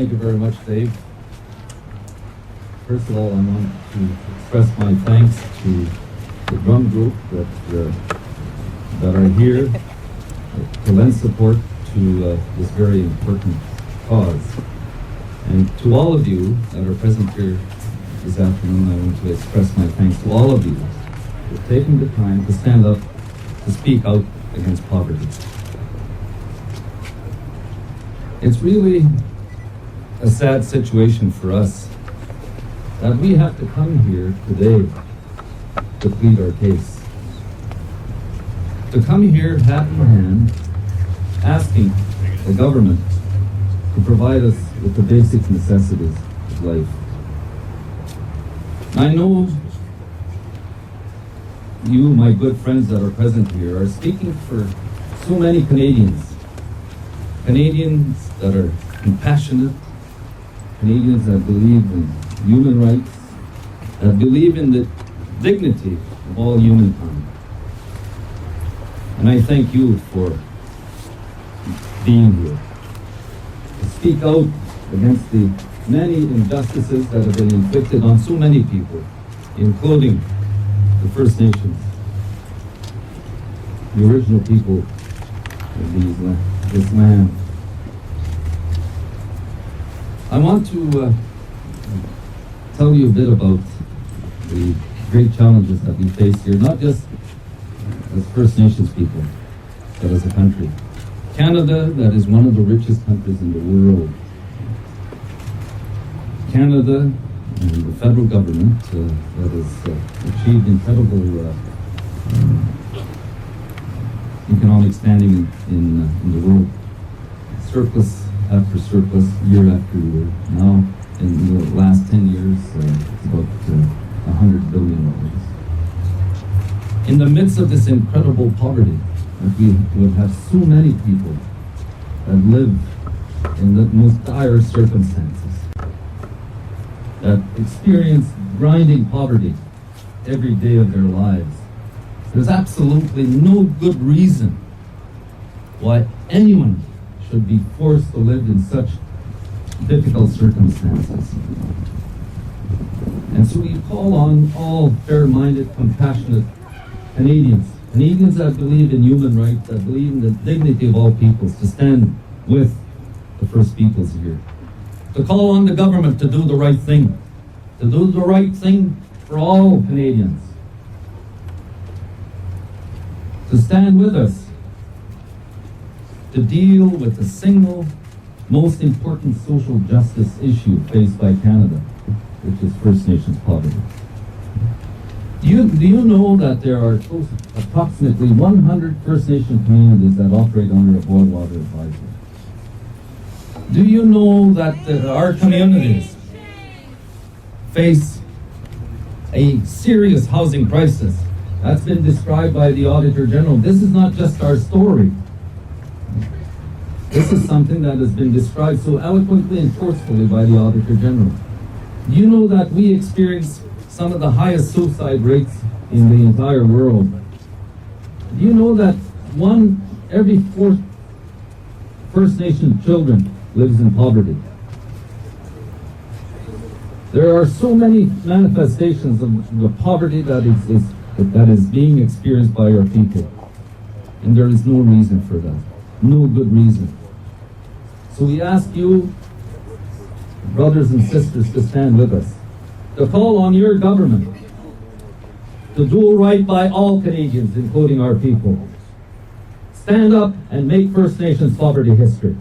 Thank you very much, Dave. First of all, I want to express my thanks to the drum group that are here to lend support to this very important cause. And to all of you that are present here this afternoon, I want to express my thanks to all of you for taking the time to stand up to speak out against poverty. It's really a sad situation for us that we have to come here today to plead our case. To come here hat in hand, asking the government to provide us with the basic necessities of life. I know you, my good friends that are present here, are speaking for so many Canadians. Canadians that are compassionate, Canadians that believe in human rights, that believe in the dignity of all humankind. And I thank you for being here to speak out against the many injustices that have been inflicted on so many people, including the First Nations, the original people of this land. I want to tell you a bit about the great challenges that we face here, not just as First Nations people, but as a country. Canada, that is one of the richest countries in the world. Canada and the federal government that has achieved incredible economic standing in the world. Surplus after surplus, year after year. Now, in the last 10 years, it's about $100 billion. In the midst of this incredible poverty, that we would have so many people that live in the most dire circumstances, that experience grinding poverty every day of their lives. There's absolutely no good reason why anyone should be forced to live in such difficult circumstances. And so we call on all fair-minded, compassionate Canadians that believe in human rights, that believe in the dignity of all peoples, to stand with the First Peoples here. To call on the government to do the right thing, for all Canadians. To stand with us, to deal with the single most important social justice issue faced by Canada, which is First Nations poverty. Do you know that there are approximately 100 First Nation communities that operate under a boil water advisory? Do you know that our communities face a serious housing crisis? That's been described by the Auditor General. This is not just our story. This is something that has been described so eloquently and forcefully by the Auditor General. Do you know that we experience some of the highest suicide rates in the entire world? Do you know that every 4 First Nation children lives in poverty? There are so many manifestations of the poverty that is being experienced by our people. And there is no reason for that. No good reason. So we ask you, brothers and sisters, to stand with us. To call on your government to do right by all Canadians, including our people. Stand up and make First Nations poverty history.